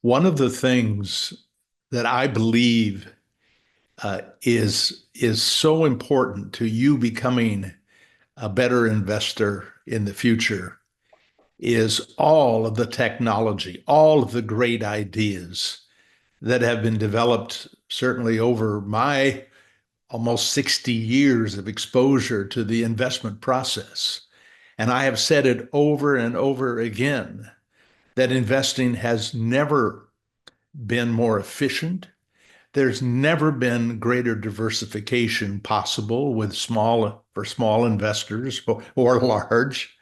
One of the things that I believe is so important to you becoming a better investor in the future is all of the technology, all of the great ideas that have been developed certainly over my almost 60 years of exposure to the investment process. And I have said it over and over again that investing has never been more efficient. There's never been greater diversification possible with small investors or large.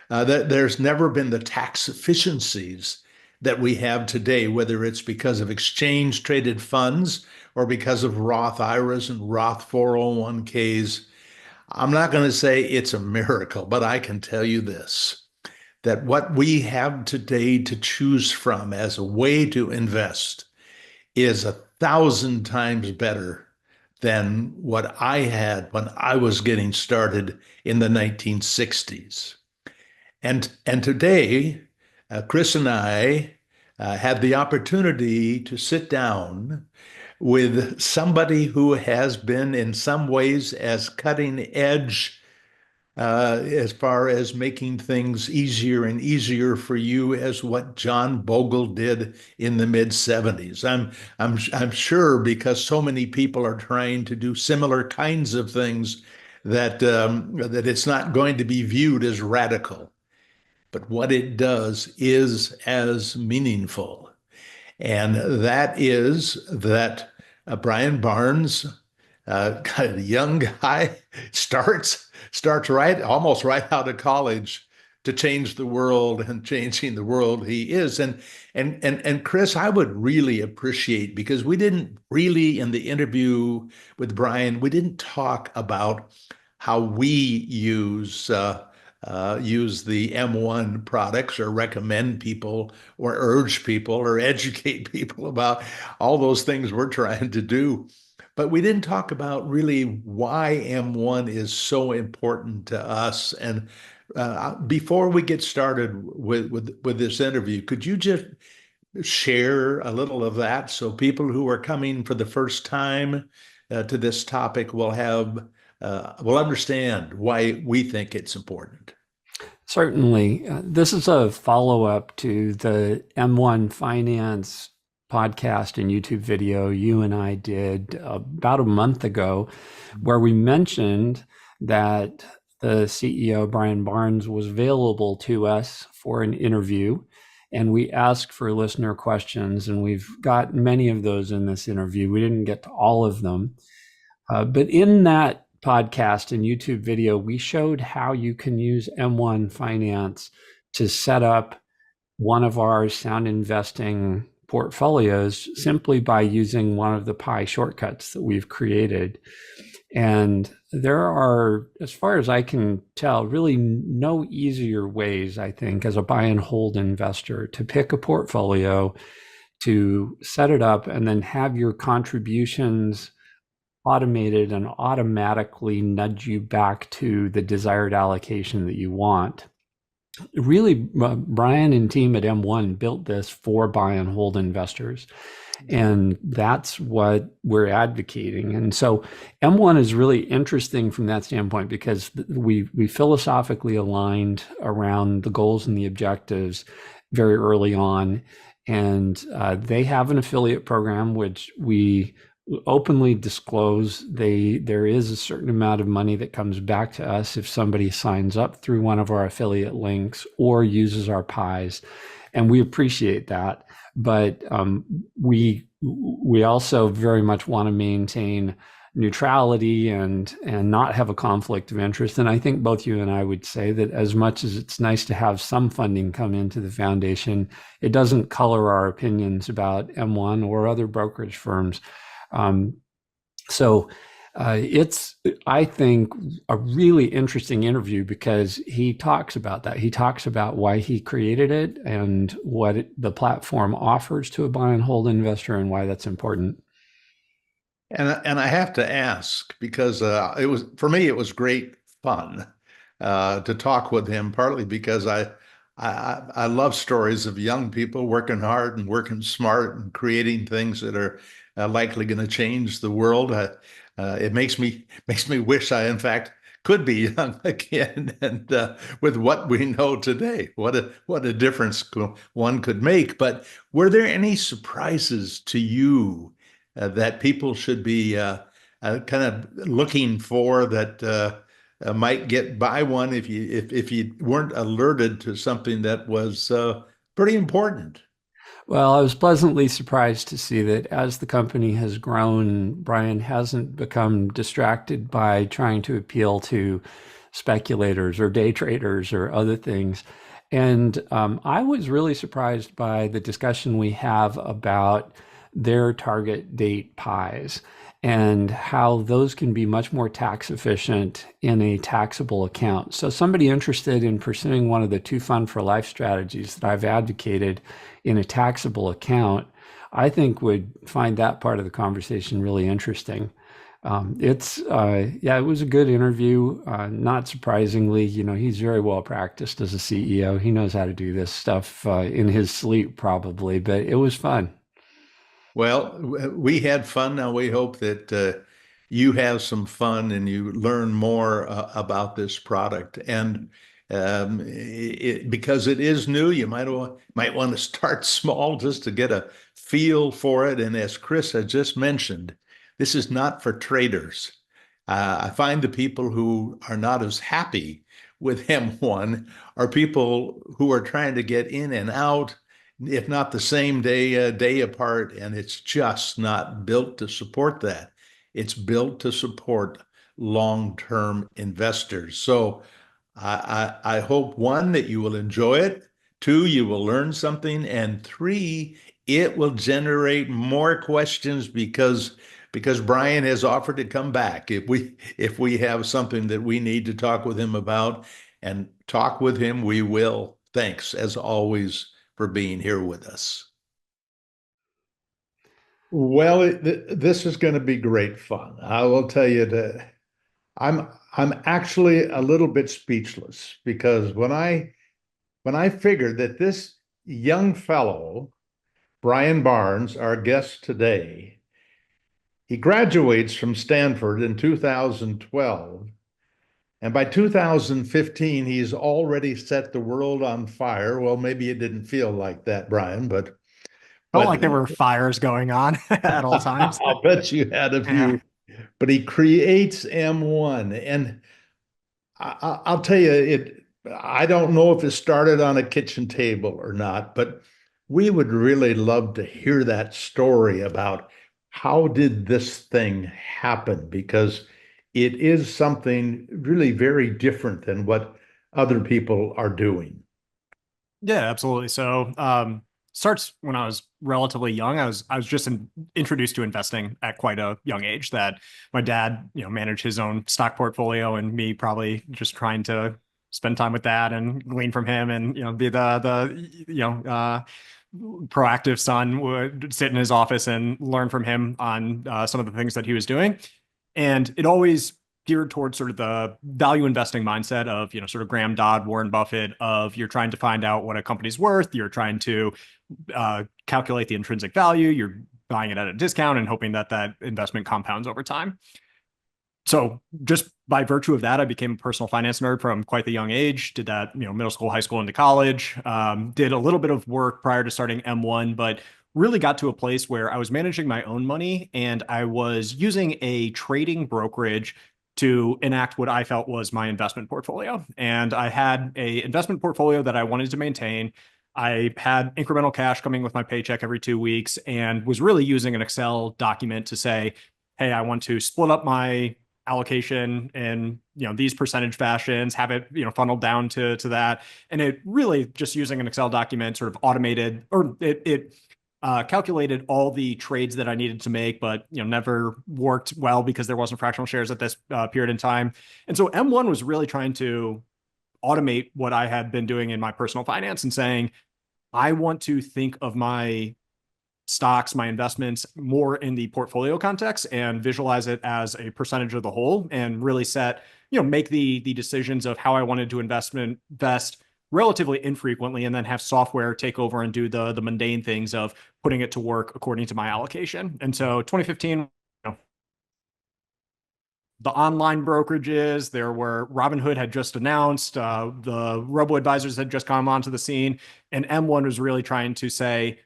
There's never been the tax efficiencies that we have today, whether it's because of exchange traded funds or because of Roth IRAs and Roth 401ks. I'm not going to say it's a miracle, but I can tell you this, that what we have today to choose from as a way to invest is 1,000 times better than what I had when I was getting started in the 1960s. And today, Chris and I had the opportunity to sit down with somebody who has been in some ways as cutting edge as far as making things easier and easier for you as what John Bogle did in the mid 70s. I'm sure because so many people are trying to do similar kinds of things that it's not going to be viewed as radical. But what it does is as meaningful. And that is that Brian Barnes, kind of a young guy, starts right almost right out of college to change the world and changing the world he is. And Chris, I would really appreciate because we didn't really in the interview with Brian, we didn't talk about how we use the M1 products or recommend people or urge people or educate people about all those things we're trying to do. But we didn't talk about really why M1 is so important to us. And before we get started with this interview, could you just share a little of that so people who are coming for the first time to this topic will understand why we think it's important? Certainly. This is a follow-up to the M1 Finance podcast and YouTube video you and I did about a month ago, where we mentioned that the CEO, Brian Barnes, was available to us for an interview. And we asked for listener questions, and we've got many of those in this interview. We didn't get to all of them. But in that podcast and YouTube video, we showed how you can use M1 Finance to set up one of our sound investing portfolios simply by using one of the Pi shortcuts that we've created. And there are, as far as I can tell, really no easier ways, I think, as a buy and hold investor to pick a portfolio, to set it up, and then have your contributions automated and automatically nudge you back to the desired allocation that you want. Really, Brian and team at M1 built this for buy and hold investors. And that's what we're advocating. And so M1 is really interesting from that standpoint because we philosophically aligned around the goals and the objectives very early on. And they have an affiliate program, which we openly disclose. There is a certain amount of money that comes back to us if somebody signs up through one of our affiliate links or uses our pies, and we appreciate that. But we also very much want to maintain neutrality and not have a conflict of interest. And I think both you and I would say that as much as it's nice to have some funding come into the foundation, it doesn't color our opinions about M1 or other brokerage firms. It's, I think, a really interesting interview because he talks about that. He talks about why he created it and what the platform offers to a buy and hold investor and why that's important. And I have to ask because it was for me it was great fun to talk with him. Partly because I love stories of young people working hard and working smart and creating things that are likely going to change the world. It makes me wish I, in fact, could be young again. And with what we know today, what a difference one could make. But were there any surprises to you that people should be kind of looking for that? Might get by one if you weren't alerted to something that was pretty important. Well, I was pleasantly surprised to see that as the company has grown, Brian hasn't become distracted by trying to appeal to speculators or day traders or other things. And I was really surprised by the discussion we have about their target date pies and how those can be much more tax efficient in a taxable account. So, somebody interested in pursuing one of the two fund for life strategies that I've advocated in a taxable account, I think would find that part of the conversation really interesting. Yeah, it was a good interview. Not surprisingly, he's very well practiced as a CEO. He knows how to do this stuff in his sleep, probably, but it was fun. Well, we had fun. Now we hope that you have some fun and you learn more about this product. And because it is new, you might want to start small just to get a feel for it. And as Chris had just mentioned, this is not for traders. I find the people who are not as happy with M1 are people who are trying to get in and out, if not the same day, a day apart, and it's just not built to support that. It's built to support long-term investors. So I hope one, that you will enjoy it, two, you will learn something, and three, it will generate more questions because Brian has offered to come back if we have something that we need to talk with him about, and talk with him we will. Thanks as always for being here with us. Well, this is going to be great fun. I will tell you that I'm I'm actually a little bit speechless because when I figured that this young fellow, Brian Barnes, our guest today, he graduates from Stanford in 2012, and by 2015 he's already set the world on fire. Well, maybe it didn't feel like that, Brian, but Felt but like there were fires going on at all times. I'll bet you had a Yeah. few. But he creates M1, and I'll tell you, I don't know if it started on a kitchen table or not, but we would really love to hear that story about how did this thing happen, because it is something really very different than what other people are doing. Yeah, absolutely. So, starts when I was relatively young. I was just introduced to investing at quite a young age. That my dad, managed his own stock portfolio, and me probably just trying to spend time with that and glean from him, and be the proactive son, would sit in his office and learn from him on some of the things that he was doing. And it always geared towards sort of the value investing mindset of, sort of Graham Dodd, Warren Buffett, of you're trying to find out what a company's worth, you're trying to calculate the intrinsic value, you're buying it at a discount and hoping that that investment compounds over time. So just by virtue of that, I became a personal finance nerd from quite the young age. Did that, middle school, high school, into college. Did a little bit of work prior to starting M1, but really got to a place where I was managing my own money and I was using a trading brokerage to enact what I felt was my investment portfolio. And I had a investment portfolio that I wanted to maintain. I had incremental cash coming with my paycheck every 2 weeks and was really using an Excel document to say, hey, I want to split up my allocation in these percentage fashions, have it funneled down to that, and it really just using an Excel document sort of automated, or it calculated all the trades that I needed to make, but never worked well because there wasn't fractional shares at this period in time. And so M1 was really trying to automate what I had been doing in my personal finance and saying, I want to think of my stocks, my investments more in the portfolio context and visualize it as a percentage of the whole, and really set, make the decisions of how I wanted to invest relatively infrequently and then have software take over and do the mundane things of putting it to work according to my allocation. And so 2015, the online brokerages. There were Robinhood had just announced, the robo advisors had just come onto the scene, and M1 was really trying to say,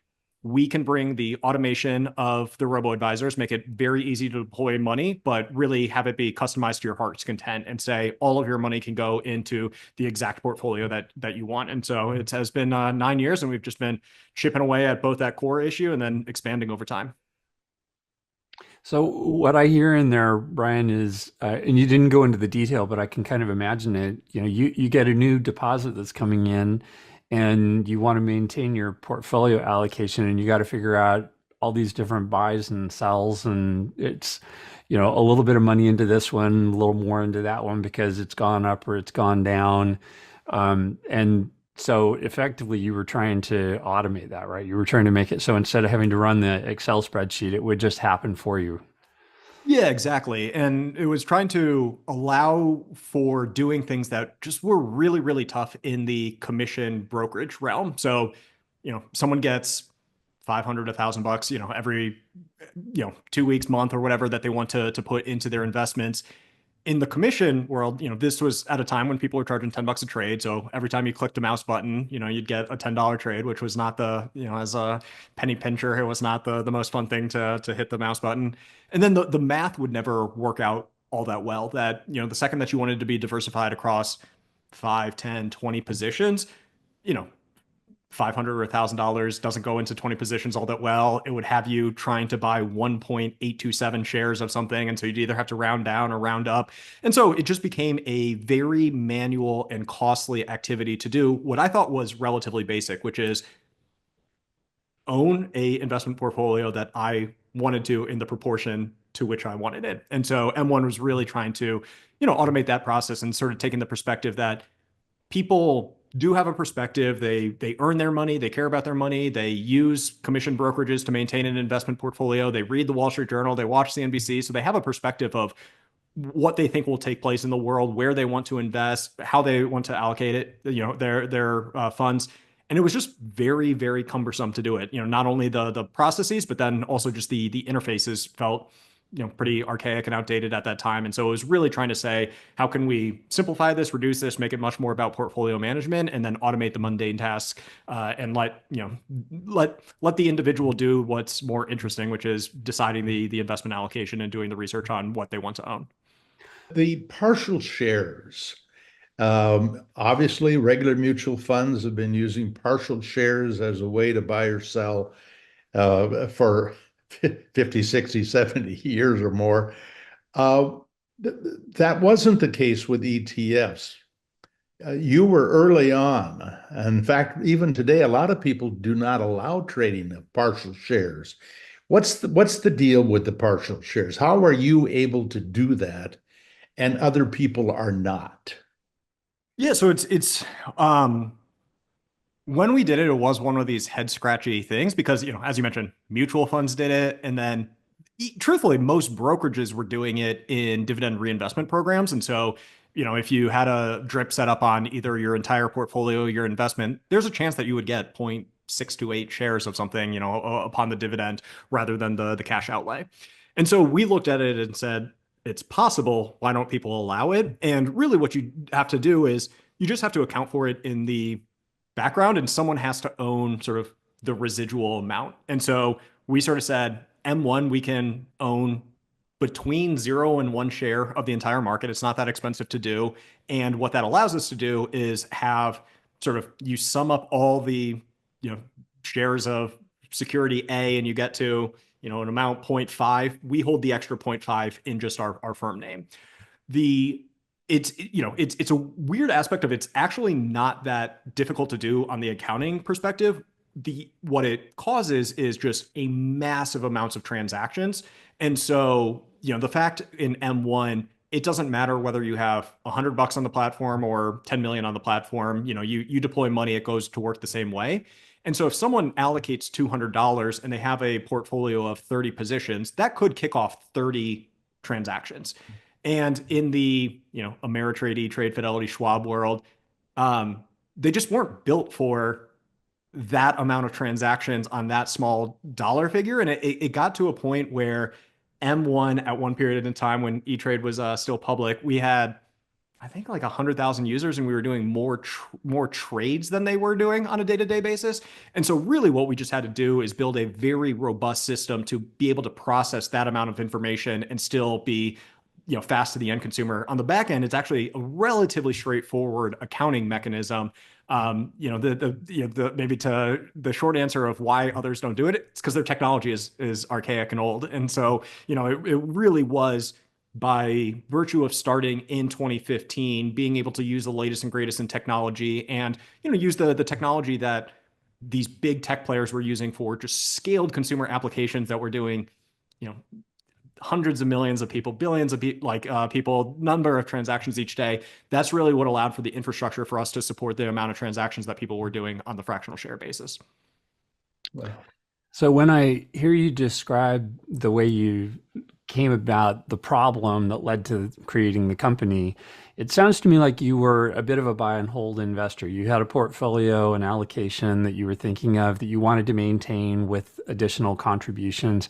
we can bring the automation of the robo advisors, make it very easy to deploy money, but really have it be customized to your heart's content and say all of your money can go into the exact portfolio that you want. And so it has been 9 years, and we've just been chipping away at both that core issue and then expanding over time. So what I hear in there, Brian, is, and you didn't go into the detail, but I can kind of imagine it. You know, you get a new deposit that's coming in, and you want to maintain your portfolio allocation, and you got to figure out all these different buys and sells, and it's, you know, a little bit of money into this one, a little more into that one because it's gone up or it's gone down, and so effectively, you were trying to automate that, right? You were trying to make it so instead of having to run the Excel spreadsheet, it would just happen for you. Yeah, exactly. And it was trying to allow for doing things that just were really, really tough in the commission brokerage realm. So, someone gets 500, $1,000, every, 2 weeks, month, or whatever that they want to put into their investments. In the commission world, this was at a time when people were charging $10 a trade. So every time you clicked a mouse button, you'd get a $10 trade, which was not the, as a penny pincher, it was not the most fun thing to hit the mouse button. And then the math would never work out all that well. That, the second that you wanted to be diversified across 5, 10, 20 positions, you know, 500 or $1,000 doesn't go into 20 positions all that well. It would have you trying to buy 1.827 shares of something. And so you'd either have to round down or round up. And so it just became a very manual and costly activity to do what I thought was relatively basic, which is own a investment portfolio that I wanted to in the proportion to which I wanted it. And so M1 was really trying to, automate that process and sort of taking the perspective that people do have a perspective. They earn their money, they care about their money, they use commission brokerages to maintain an investment portfolio, they read the Wall Street Journal, they watch CNBC, so they have a perspective of what they think will take place in the world, where they want to invest, how they want to allocate it, their funds. And it was just very, very cumbersome to do it. Not only the processes, but then also just the interfaces felt pretty archaic and outdated at that time. And so it was really trying to say, how can we simplify this, reduce this, make it much more about portfolio management, and then automate the mundane tasks, and let the individual do what's more interesting, which is deciding the investment allocation and doing the research on what they want to own. The partial shares. Obviously, regular mutual funds have been using partial shares as a way to buy or sell for 50, 60, 70 years or more. Uh, that wasn't the case with ETFs. You were early on. In fact, even today, a lot of people do not allow trading of partial shares. What's the deal with the partial shares? How are you able to do that and other people are not? Yeah, so it's when we did it, it was one of these head scratchy things because, as you mentioned, mutual funds did it. And then truthfully, most brokerages were doing it in dividend reinvestment programs. And so, if you had a drip set up on either your entire portfolio, your investment, there's a chance that you would get 0.628 shares of something, upon the dividend rather than the cash outlay. And so we looked at it and said, it's possible. Why don't people allow it? And really what you have to do is you just have to account for it in the background, and someone has to own sort of the residual amount. And so we sort of said, M1, we can own between 0 and 1 share of the entire market. It's not that expensive to do. And what that allows us to do is have sort of, you sum up all the, shares of security A and you get to, an amount 0.5. We hold the extra 0.5 in just our firm name. The it's a weird aspect of it's actually not that difficult to do on the accounting perspective. What it causes is just a massive amounts of transactions. And so, the fact in M1, it doesn't matter whether you have $100 on the platform or 10 million on the platform, you deploy money, it goes to work the same way. And so if someone allocates $200 and they have a portfolio of 30 positions, that could kick off 30 transactions. And in the, Ameritrade, E-Trade, Fidelity, Schwab world, they just weren't built for that amount of transactions on that small dollar figure. And it got to a point where M1 at one period in time when E-Trade was still public, we had, I think, like 100,000 users, and we were doing more trades than they were doing on a day-to-day basis. And so really what we just had to do is build a very robust system to be able to process that amount of information and still be, fast to the end consumer. On the back end, it's actually a relatively straightforward accounting mechanism. Maybe to the short answer of why others don't do it, it's because their technology is archaic and old. And so, it really was by virtue of starting in 2015, being able to use the latest and greatest in technology and, use the technology that these big tech players were using for just scaled consumer applications that were doing, you know, hundreds of millions of people, billions of people, number of transactions each day. That's really what allowed for the infrastructure for us to support the amount of transactions that people were doing on the fractional share basis. Well, So when I hear you describe the way you came about the problem that led to creating the company, it sounds to me like you were a bit of a buy and hold investor. You had a portfolio, an allocation that you were thinking of that you wanted to maintain with additional contributions.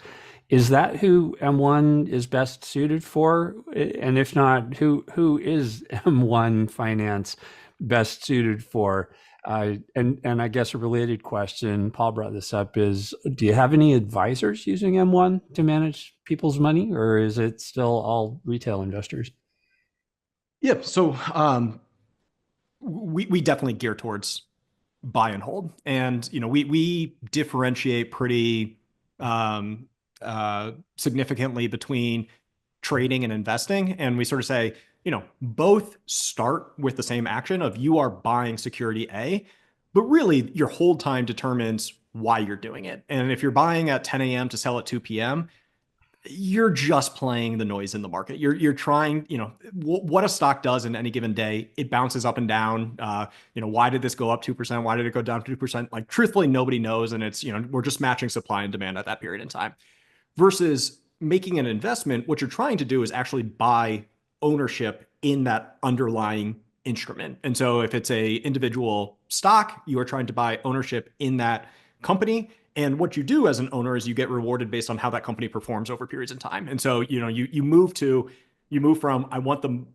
Is that who M1 is best suited for? And if not, who is M1 Finance best suited for? And I guess a related question, Paul brought this up, is do you have any advisors using M1 to manage people's money, or is it still all retail investors? Yeah. So we definitely gear towards buy and hold. And we differentiate pretty significantly between trading and investing. And we sort of say, both start with the same action of you are buying security A, but really your hold time determines why you're doing it. And if you're buying at 10 a.m. to sell at 2 p.m., you're just playing the noise in the market. You're trying, what a stock does in any given day, it bounces up and down. Why did this go up 2%? Why did it go down 2%? Like, truthfully, nobody knows. And it's, we're just matching supply and demand at that period in time. Versus making an investment, what you're trying to do is actually buy ownership in that underlying instrument. And so if it's a individual stock, you are trying to buy ownership in that company. And what you do as an owner is you get rewarded based on how that company performs over periods of time. And so, you move from I want the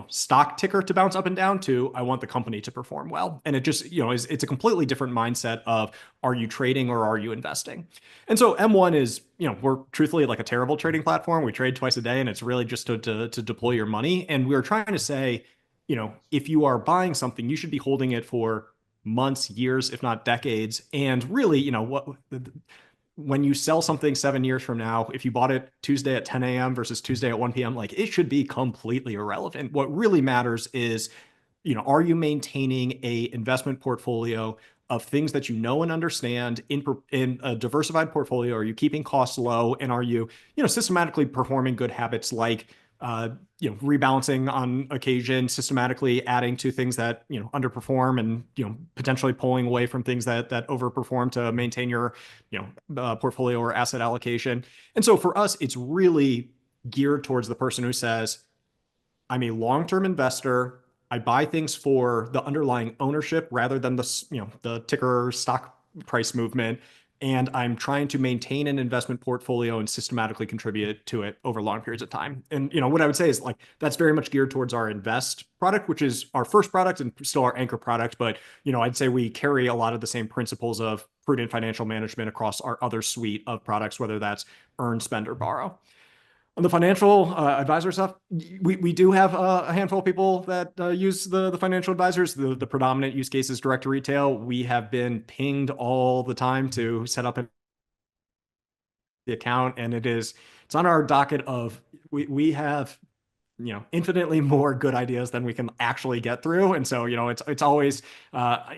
stock ticker to bounce up and down to I want the company to perform well. And it just, it's a completely different mindset of are you trading or are you investing? And so M1 is, we're truthfully like a terrible trading platform. We trade twice a day and it's really just to deploy your money. And we're trying to say, if you are buying something, you should be holding it for months, years, if not decades. And really, when you sell something 7 years from now, if you bought it Tuesday at 10 a.m. versus Tuesday at 1 p.m., like, it should be completely irrelevant. What really matters is, are you maintaining a investment portfolio of things that you know and understand in a diversified portfolio? Are you keeping costs low? And are you, systematically performing good habits like rebalancing on occasion, systematically adding to things that underperform, and potentially pulling away from things that overperform to maintain your portfolio or asset allocation. And so for us, it's really geared towards the person who says, I'm a long-term investor. I buy things for the underlying ownership rather than the ticker stock price movement. And I'm trying to maintain an investment portfolio and systematically contribute to it over long periods of time. And what I would say is, like, that's very much geared towards our invest product, which is our first product and still our anchor product. But I'd say we carry a lot of the same principles of prudent financial management across our other suite of products, whether that's earn, spend, or borrow. On the financial advisor stuff, we do have a handful of people that use the financial advisors. The predominant use case is direct to retail. We have been pinged all the time to set up the account, and it's on our docket of we have infinitely more good ideas than we can actually get through. And so, it's always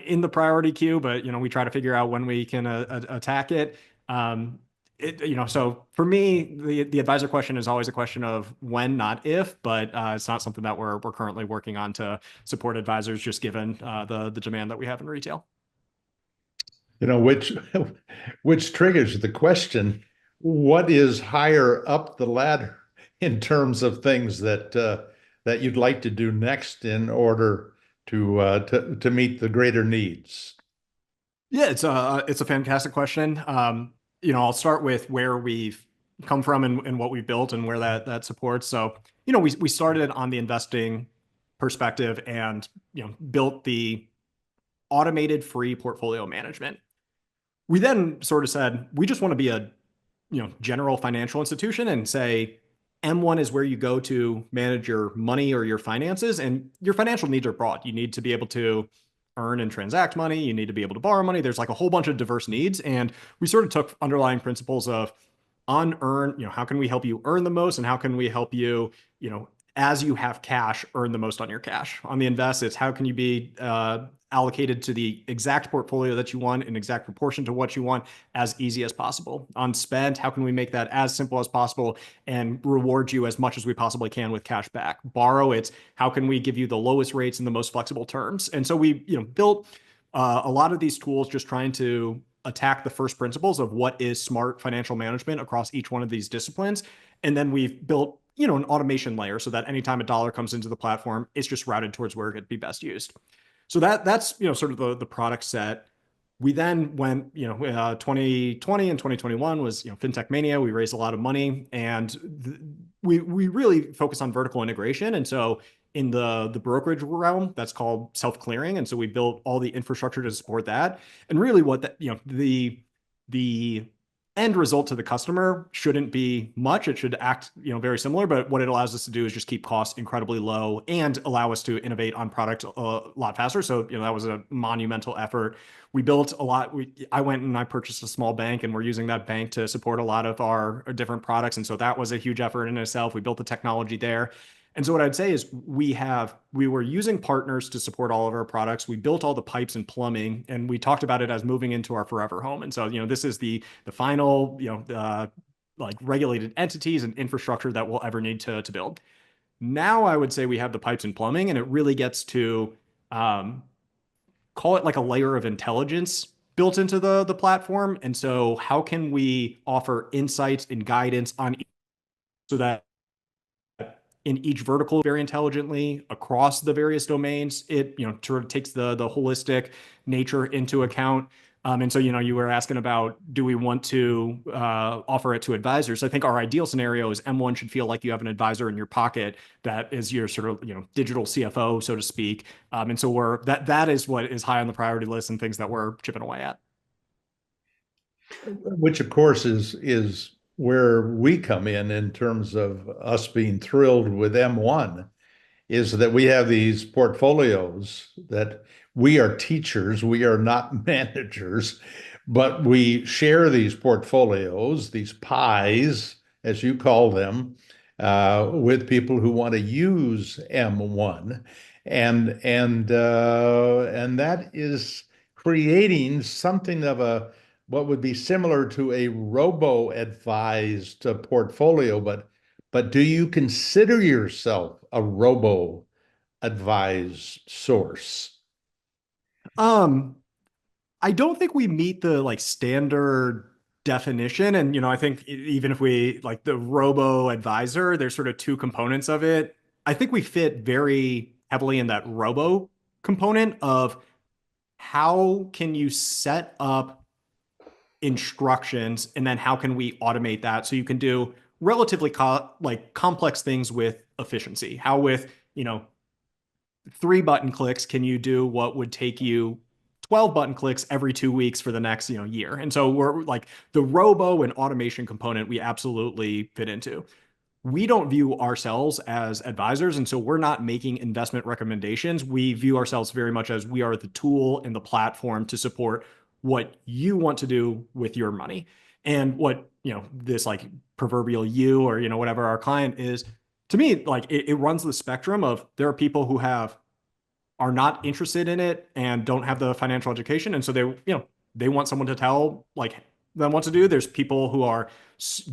in the priority queue, but, we try to figure out when we can attack it. So for me, the advisor question is always a question of when, not if, but it's not something that we're currently working on to support advisors, just given the demand that we have in retail. which which triggers the question, what is higher up the ladder in terms of things that that you'd like to do next in order to meet the greater needs? Yeah, it's a fantastic question. I'll start with where we've come from and what we've built and where that supports. So, we started on the investing perspective and built the automated free portfolio management. We then sort of said we just want to be a general financial institution and say M1 is where you go to manage your money or your finances, and your financial needs are broad. You need to be able to earn and transact money. You need to be able to borrow money. There's like a whole bunch of diverse needs. And we sort of took underlying principles of unearn, how can we help you earn the most and how can we help you, as you have cash, earn the most on your cash. On the invest, it's how can you be allocated to the exact portfolio that you want in exact proportion to what you want as easy as possible. On spend, how can we make that as simple as possible and reward you as much as we possibly can with cash back? Borrow, it's how can we give you the lowest rates and the most flexible terms? And so we, built a lot of these tools just trying to attack the first principles of what is smart financial management across each one of these disciplines. And then we've built, an automation layer so that anytime a dollar comes into the platform, it's just routed towards where it could be best used. So that's, sort of the product set. We then went, 2020 and 2021 was, fintech mania. We raised a lot of money and we really focus on vertical integration. And so in the brokerage realm, that's called self-clearing. And so we built all the infrastructure to support that. And really what that, the end result to the customer shouldn't be much. It should act, very similar, but what it allows us to do is just keep costs incredibly low and allow us to innovate on product a lot faster. So, that was a monumental effort. We built a lot. I went and I purchased a small bank and we're using that bank to support a lot of our different products. And so that was a huge effort in itself. We built the technology there. And so what I'd say is we were using partners to support all of our products. We built all the pipes and plumbing, and we talked about it as moving into our forever home. And so, this is the final, like regulated entities and infrastructure that we'll ever need to build. Now I would say we have the pipes and plumbing, and it really gets to call it like a layer of intelligence built into the platform. And so how can we offer insights and guidance on so that in each vertical very intelligently across the various domains. It, sort of takes the holistic nature into account. And so, you were asking about, do we want to offer it to advisors? I think our ideal scenario is M1 should feel like you have an advisor in your pocket that is your sort of, digital CFO, so to speak. And so that is what is high on the priority list and things that we're chipping away at. Which of course is where we come in terms of us being thrilled with M1, is that we have these portfolios that we are teachers, we are not managers, but we share these portfolios, these pies, as you call them, with people who want to use M1, and that is creating something of a what would be similar to a robo-advised portfolio, but do you consider yourself a robo-advised source? I don't think we meet the like standard definition. And, I think even if we like the robo advisor, there's sort of two components of it. I think we fit very heavily in that robo component of how can you set up instructions and then how can we automate that so you can do relatively complex things with efficiency. How with, 3 button clicks can you do what would take you 12 button clicks every 2 weeks for the next, year. And so we're like the robo and automation component we absolutely fit into. We don't view ourselves as advisors. And so we're not making investment recommendations. We view ourselves very much as we are the tool and the platform to support what you want to do with your money. And what, this like proverbial you or, whatever our client is, to me, like it runs the spectrum of there are people who are not interested in it and don't have the financial education. And so they want someone to tell like them what to do. There's people who are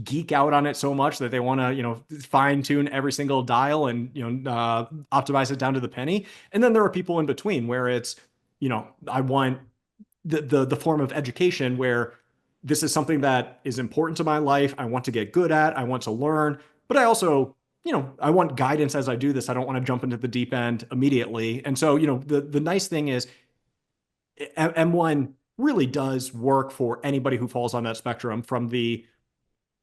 geek out on it so much that they want to, fine tune every single dial and, optimize it down to the penny. And then there are people in between where it's, I want the form of education where this is something that is important to my life. I want to get good at, I want to learn, but I also I want guidance as I do this. I don't want to jump into the deep end immediately. And so, the nice thing is M1 really does work for anybody who falls on that spectrum from the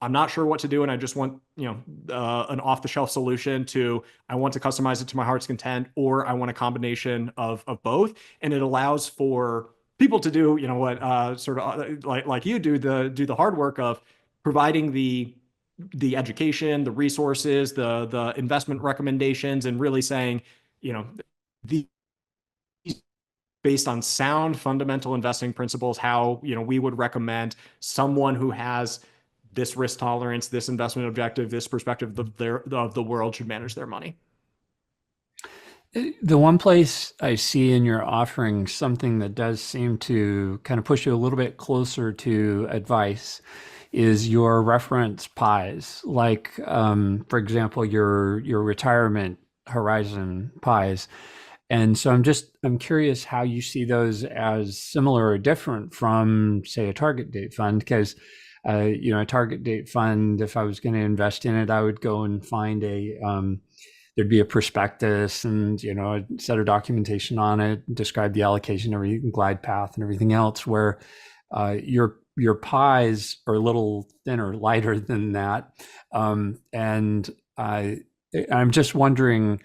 I'm not sure what to do and I just want, an off-the-shelf solution to I want to customize it to my heart's content, or I want a combination of both. And it allows for people to do, what sort of like you do the hard work of providing the education, the resources, the investment recommendations, and really saying, the based on sound fundamental investing principles, how we would recommend someone who has this risk tolerance, this investment objective, this perspective of the world should manage their money. The one place I see in your offering something that does seem to kind of push you a little bit closer to advice is your reference pies, like, for example, your retirement horizon pies. And so I'm curious how you see those as similar or different from, say, a target date fund, because a target date fund, if I was going to invest in it, I would go and find there'd be a prospectus and, a set of documentation on it, describe the allocation, everything, glide path and everything else, where your pies are a little thinner, lighter than that. And I'm just wondering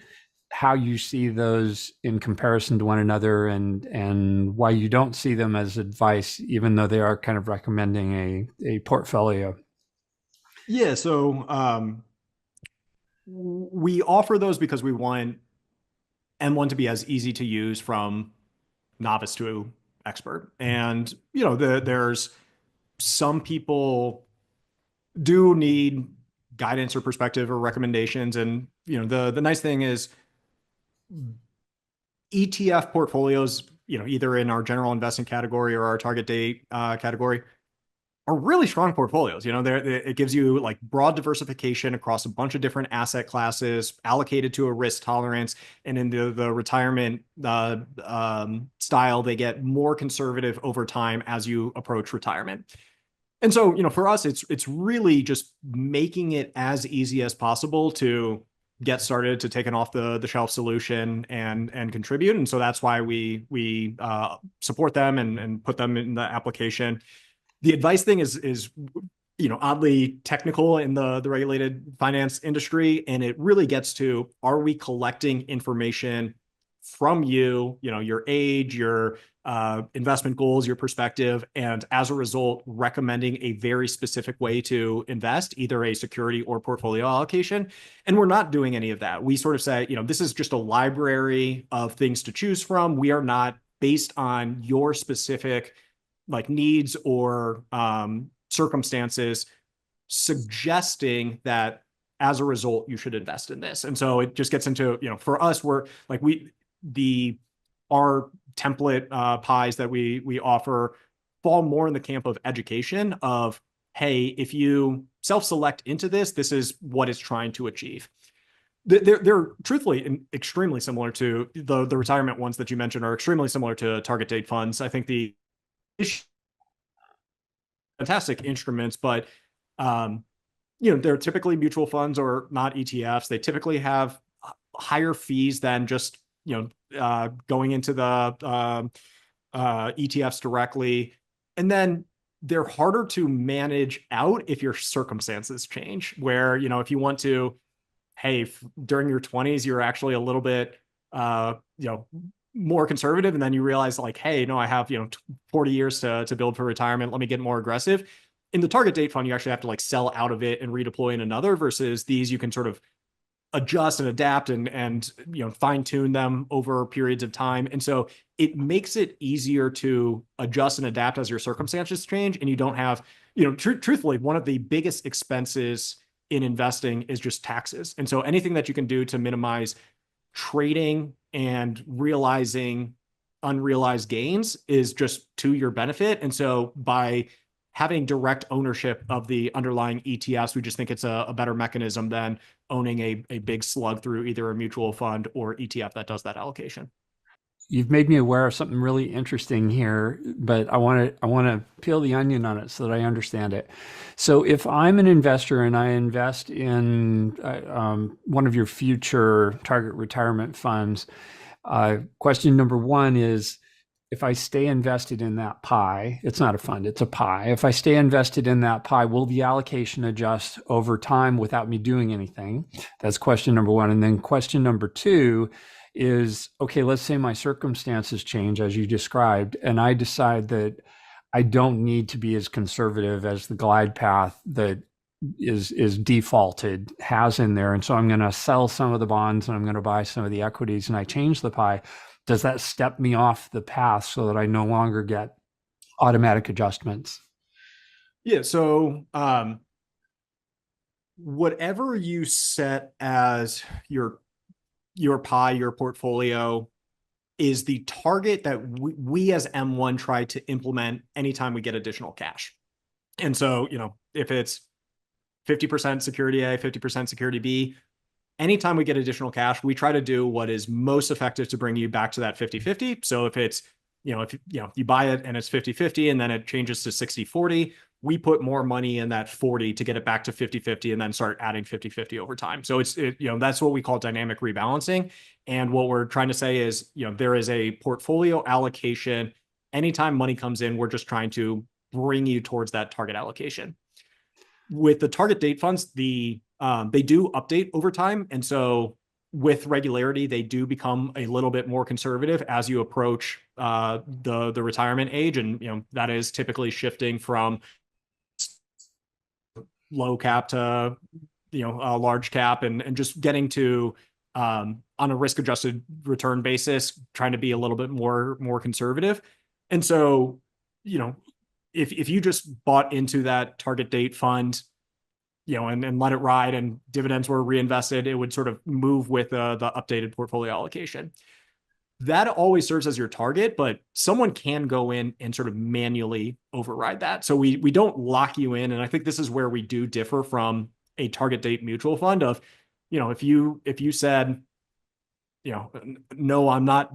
how you see those in comparison to one another, and why you don't see them as advice, even though they are kind of recommending a portfolio. Yeah, so we offer those because we want M1 to be as easy to use from novice to expert. And, there's some people do need guidance or perspective or recommendations. And, the nice thing is ETF portfolios, either in our general investing category or our target date category, are really strong portfolios. It gives you like broad diversification across a bunch of different asset classes allocated to a risk tolerance. And in the retirement style, they get more conservative over time as you approach retirement. And so, for us, it's really just making it as easy as possible to get started, to take an off the shelf solution and contribute. And so that's why we support them and put them in the application. The advice thing is oddly technical in the regulated finance industry, and it really gets to, are we collecting information from you, your age, your investment goals, your perspective, and as a result, recommending a very specific way to invest, either a security or portfolio allocation. And we're not doing any of that. We sort of say, this is just a library of things to choose from. We are not based on your specific like needs or circumstances, suggesting that as a result you should invest in this. And so it just gets into, for us, we're like our template pies that we offer fall more in the camp of education of, hey, if you self-select into this is what it's trying to achieve. They're truthfully extremely similar to the retirement ones that you mentioned, are extremely similar to target date funds. I think the fantastic instruments, but they're typically mutual funds or not ETFs. They typically have higher fees than just going into the ETFs directly, and then they're harder to manage out if your circumstances change. Where if you want to, hey, during your 20s you're actually a little bit more conservative, and then you realize like, hey, no, I have 40 years to build for retirement, let me get more aggressive. In the target date fund, you actually have to like sell out of it and redeploy in another, versus these you can sort of adjust and adapt and fine tune them over periods of time. And so it makes it easier to adjust and adapt as your circumstances change. And you don't have, truthfully, one of the biggest expenses in investing is just taxes. And so anything that you can do to minimize trading and realizing unrealized gains is just to your benefit. And so by having direct ownership of the underlying ETFs, we just think it's a better mechanism than owning a big slug through either a mutual fund or ETF that does that allocation. you've made me aware of something really interesting here, but I want to peel the onion on it so that I understand it. So if I'm an investor and I invest in one of your future target retirement funds, question number one is, if I stay invested in that pie, it's not a fund, it's a pie. If I stay invested in that pie, will the allocation adjust over time without me doing anything? That's question number one. And then question number two is, okay, let's say my circumstances change as you described, and I decide that I don't need to be as conservative as the glide path that is defaulted has in there. And so I'm going to sell some of the bonds and I'm going to buy some of the equities and I change the pie. Does that step me off the path so that I no longer get automatic adjustments? Yeah. So whatever you set as your pie, your portfolio, is the target that we as M1 try to implement anytime we get additional cash. And so, if it's 50% security A, 50% security B, anytime we get additional cash, we try to do what is most effective to bring you back to that 50-50. So if it's, if you buy it and it's 50-50 and then it changes to 60-40, we put more money in that 40 to get it back to 50-50 and then start adding 50-50 over time. So that's what we call dynamic rebalancing. And what we're trying to say is, there is a portfolio allocation. Anytime money comes in, we're just trying to bring you towards that target allocation. With the target date funds, they do update over time. And so with regularity, they do become a little bit more conservative as you approach the retirement age. And, that is typically shifting from low cap to, a large cap and just getting to, on a risk adjusted return basis, trying to be a little bit more conservative. And so, if you just bought into that target date fund, and let it ride and dividends were reinvested, it would sort of move with the updated portfolio allocation. That always serves as your target, but someone can go in and sort of manually override that. So we don't lock you in. And I think this is where we do differ from a target date mutual fund of, if you said, no, I'm not,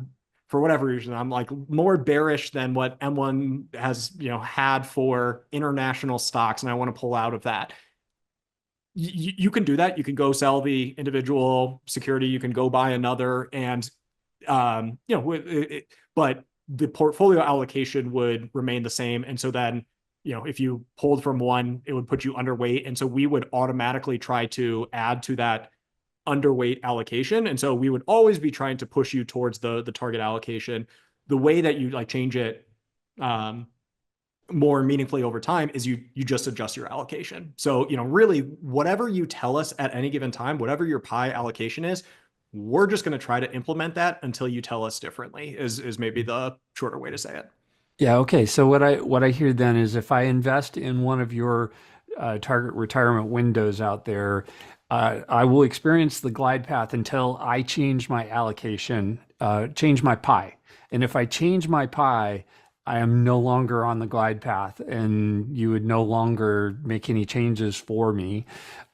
for whatever reason, I'm like more bearish than what M1 has, had for international stocks, and I want to pull out of that. You can do that. You can go sell the individual security. You can go buy another, and but the portfolio allocation would remain the same. And so then, if you pulled from one, it would put you underweight, and so we would automatically try to add to that underweight allocation. And so we would always be trying to push you towards the target allocation. The way that you change it more meaningfully over time is you just adjust your allocation. So, really whatever you tell us at any given time, whatever your pie allocation is, we're just going to try to implement that until you tell us differently is maybe the shorter way to say it. Yeah. Okay. So what I hear then is, if I invest in one of your target retirement windows out there, I will experience the glide path until I change my allocation, change my pie. And if I change my pie, I am no longer on the glide path, and you would no longer make any changes for me,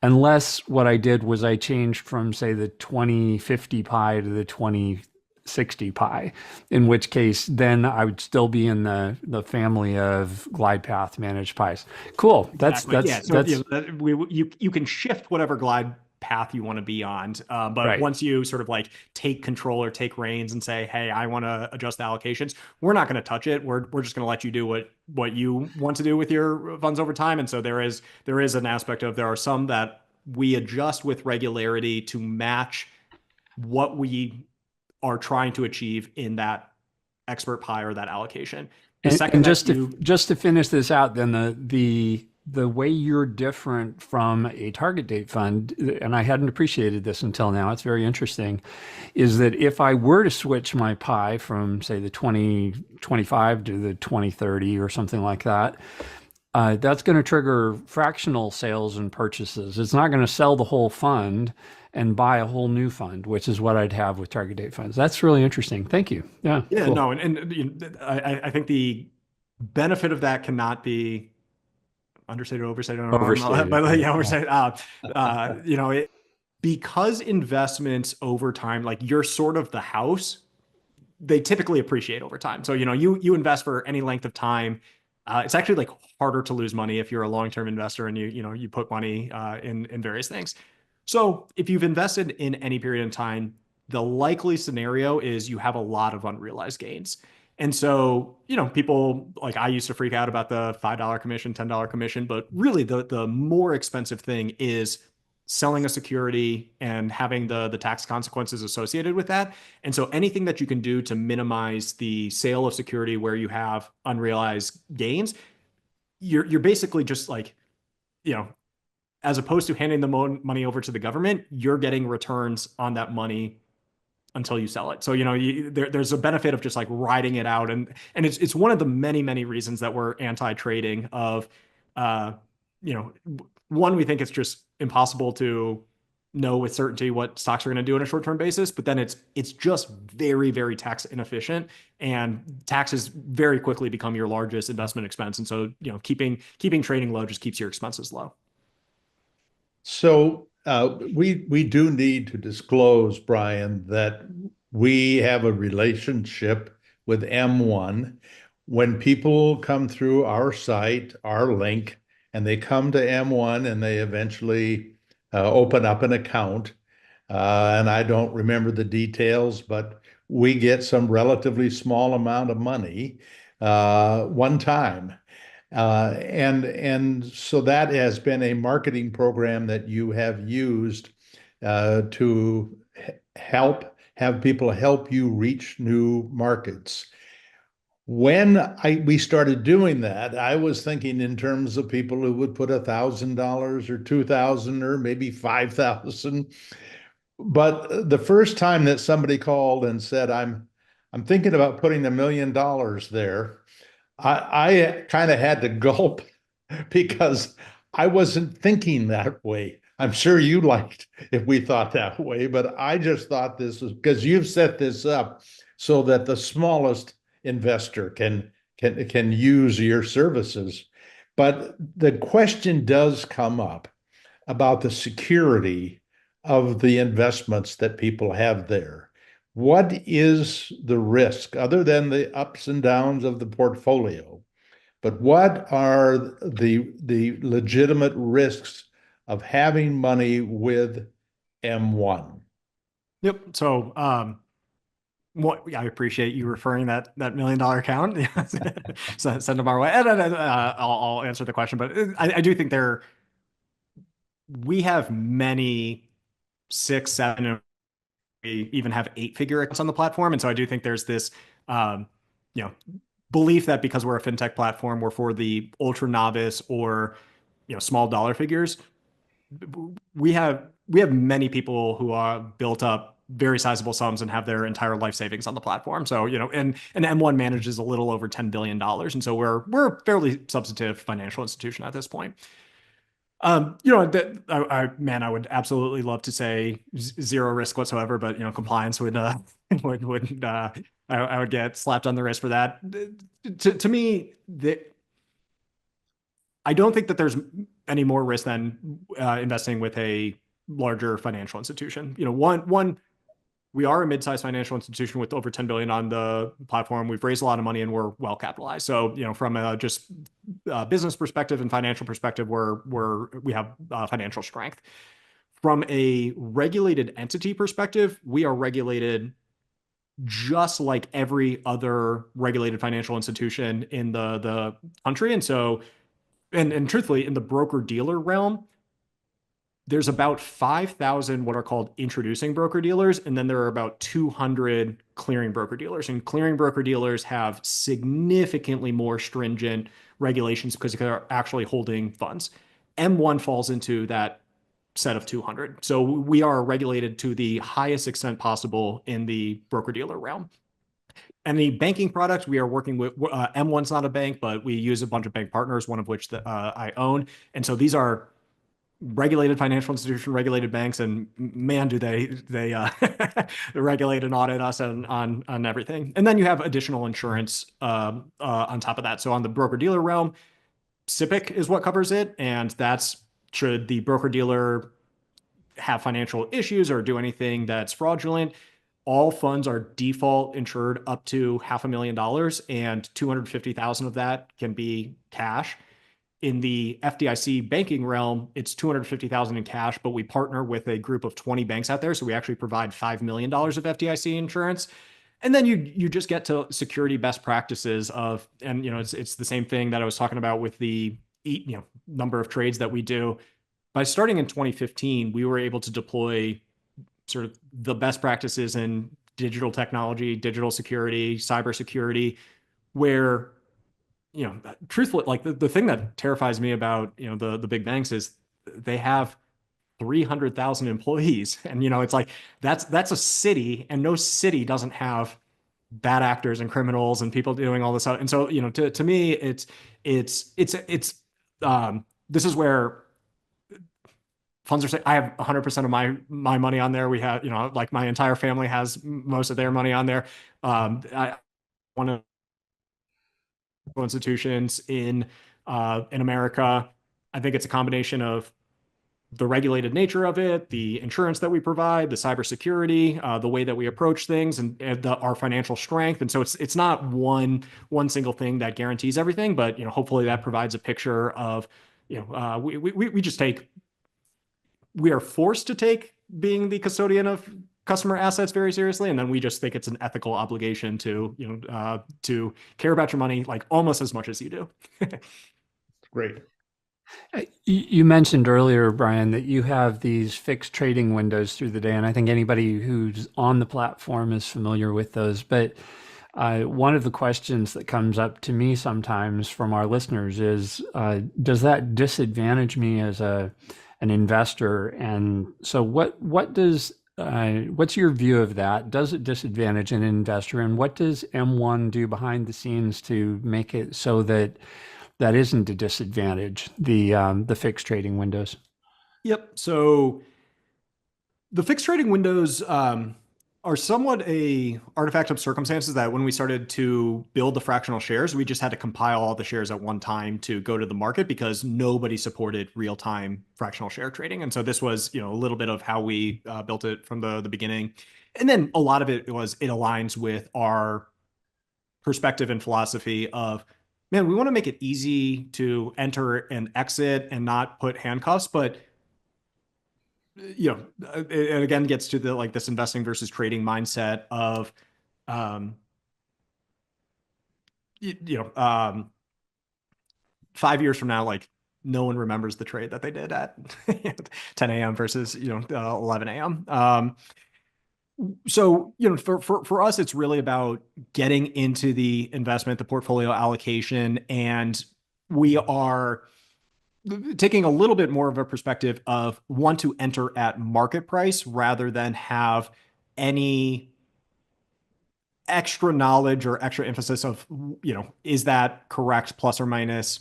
unless what I did was I changed from, say, the 2050 pie to the 2060 pie, in which case then I would still be in the family of glide path managed pies. Cool. You can shift whatever glide path you want to be on, but Right. once you sort of take control or take reins and say, hey, I want to adjust the allocations, we're not going to touch it. We're just going to let you do what you want to do with your funds over time. And so there is an aspect of, there are some that we adjust with regularity to match what we are trying to achieve in that expert pie or that allocation. And just to finish this out, then the way you're different from a target date fund, and I hadn't appreciated this until now, it's very interesting, is that if I were to switch my pie from, say, the 2025 to the 2030 or something like that, that's going to trigger fractional sales and purchases. It's not going to sell the whole fund and buy a whole new fund, which is what I'd have with target date funds. That's really interesting. Thank you. Yeah. Yeah. Cool. No. And I think the benefit of that cannot be understated or overstated. I don't know. Overstated. But yeah, overstated. Because investments over time, you're sort of the house, they typically appreciate over time. So, you invest for any length of time. It's actually like harder to lose money if you're a long-term investor and you put money in various things. So if you've invested in any period in time, the likely scenario is you have a lot of unrealized gains. And so, people like I used to freak out about the $5 commission, $10 commission, but really the more expensive thing is selling a security and having the tax consequences associated with that. And so anything that you can do to minimize the sale of security where you have unrealized gains, you're basically just like, you know, as opposed to handing the money over to the government, you're getting returns on that money until you sell it. So, there's a benefit of just like riding it out. And it's one of the many reasons that we're anti-trading of, uh, you know, one, we think it's just impossible to know with certainty what stocks are going to do on a short-term basis, but then it's just very tax inefficient, and taxes very quickly become your largest investment expense. And so, keeping trading low just keeps your expenses low. So we do need to disclose, Brian, that we have a relationship with M1. When people come through our site, our link, and they come to M1 and they eventually open up an account, and I don't remember the details, but we get some relatively small amount of money one time. And so that has been a marketing program that you have used to help have people help you reach new markets. When we started doing that, I was thinking in terms of people who would put $1,000 or 2,000 or maybe 5,000. But the first time that somebody called and said, I'm thinking about putting $1 million there, I kind of had to gulp because I wasn't thinking that way. I'm sure you liked if we thought that way, but I just thought this was because you've set this up so that the smallest investor can use your services. But the question does come up about the security of the investments that people have there. What is the risk other than the ups and downs of the portfolio? But what are the legitimate risks of having money with M1? Yep. So, I appreciate you referring that $1 million account. Send them our way, and I'll answer the question. But I do think we have many six, seven, we even have eight-figure accounts on the platform, and so I do think there's this, um, you know, belief that because we're a fintech platform, we're for the ultra novice or small dollar figures. We have many people who are built up very sizable sums and have their entire life savings on the platform. So, and M1 manages a little over $10 billion. And so we're a fairly substantive financial institution at this point. Man, I would absolutely love to say zero risk whatsoever, but compliance would I would get slapped on the wrist for that. To me, I don't think that there's any more risk than investing with a larger financial institution. One, we are a mid-sized financial institution with over 10 billion on the platform. We've raised a lot of money and we're well capitalized. So, from a just business perspective and financial perspective, we have financial strength. From a regulated entity perspective, we are regulated just like every other regulated financial institution in the country. And so, and truthfully, in the broker dealer realm, there's about 5,000 what are called introducing broker dealers, and then there are about 200 clearing broker dealers. And clearing broker dealers have significantly more stringent regulations because they're actually holding funds. M1 falls into that set of 200. So we are regulated to the highest extent possible in the broker dealer realm. And the banking products we are working with, M1's not a bank, but we use a bunch of bank partners, one of which I own. And so these are regulated financial institution, regulated banks, and man, do they regulate and audit us on everything. And then you have additional insurance on top of that. So on the broker dealer realm, SIPC is what covers it, and that's should the broker dealer have financial issues or do anything that's fraudulent, all funds are default insured up to $500,000, and 250,000 of that can be cash. In the FDIC banking realm, it's 250,000 in cash, but we partner with a group of 20 banks out there. So we actually provide $5 million of FDIC insurance. And then you just get to security best practices of, and it's the same thing that I was talking about with the number of trades that we do. By starting in 2015, we were able to deploy sort of the best practices in digital technology, digital security, cybersecurity, where truthfully, like the thing that terrifies me about the big banks is they have 300,000 employees, and it's like that's a city, and no city doesn't have bad actors and criminals and people doing all this stuff. And so to me, it's this is where funds are saying I have 100% of my money on there. We have like my entire family has most of their money on there. I want to institutions in America. I think it's a combination of the regulated nature of it, the insurance that we provide, the cybersecurity, the way that we approach things, and our financial strength. And so it's not one single thing that guarantees everything, but hopefully that provides a picture of we are forced to take being the custodian of customer assets very seriously, and then we just think it's an ethical obligation to to care about your money like almost as much as you do. Great. You mentioned earlier, Brian, that you have these fixed trading windows through the day, and I think anybody who's on the platform is familiar with those. But one of the questions that comes up to me sometimes from our listeners is, does that disadvantage me as an investor? And so what's your view of that? Does it disadvantage an investor? And what does M1 do behind the scenes to make it so that isn't a disadvantage, the fixed trading windows? Yep. So the fixed trading windows are somewhat a artifact of circumstances that when we started to build the fractional shares, we just had to compile all the shares at one time to go to the market because nobody supported real-time fractional share trading. And so this was, a little bit of how we built it from the beginning. And then a lot of it aligns with our perspective and philosophy of, man, we want to make it easy to enter and exit and not put handcuffs, but it again gets to the like this investing versus trading mindset of, um, 5 years from now, like no one remembers the trade that they did at 10 a.m. versus 11 a.m. So for us, it's really about getting into the investment, the portfolio allocation, and we are taking a little bit more of a perspective of want to enter at market price rather than have any extra knowledge or extra emphasis of, is that correct plus or minus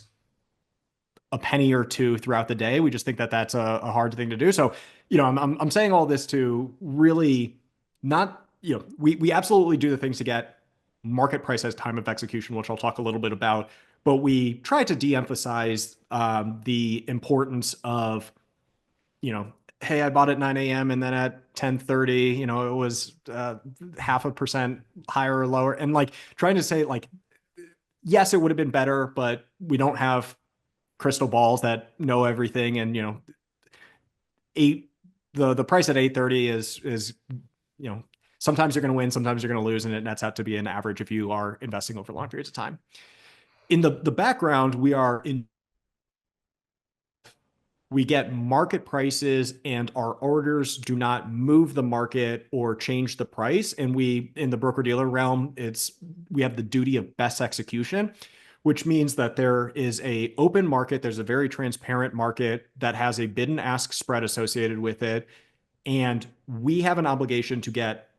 a penny or two throughout the day. We just think that that's a hard thing to do. So, I'm saying all this to really not, we absolutely do the things to get market price as time of execution, which I'll talk a little bit about, but we try to de-emphasize the importance of, hey, I bought at 9 a.m. and then at 10:30, it was 0.5% higher or lower. And like trying to say like, yes, it would have been better, but we don't have crystal balls that know everything. And, the price at 8:30 is, sometimes you're going to win, sometimes you're going to lose, and it nets out to be an average if you are investing over long periods of time. In the background, we get market prices and our orders do not move the market or change the price. And in the broker dealer realm, we have the duty of best execution, which means that there is a open market. There's a very transparent market that has a bid and ask spread associated with it. And we have an obligation to get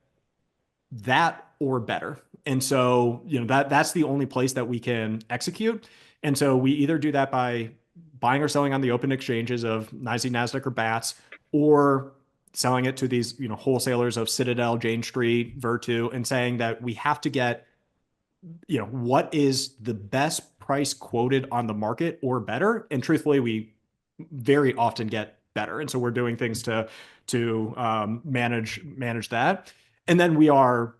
that or better. And so, that's the only place that we can execute. And so we either do that by buying or selling on the open exchanges of NYSE, NASDAQ, or BATS, or selling it to these, wholesalers of Citadel, Jane Street, Virtu, and saying that we have to get, what is the best price quoted on the market or better. And truthfully, we very often get better. And so we're doing things to manage that. And then we are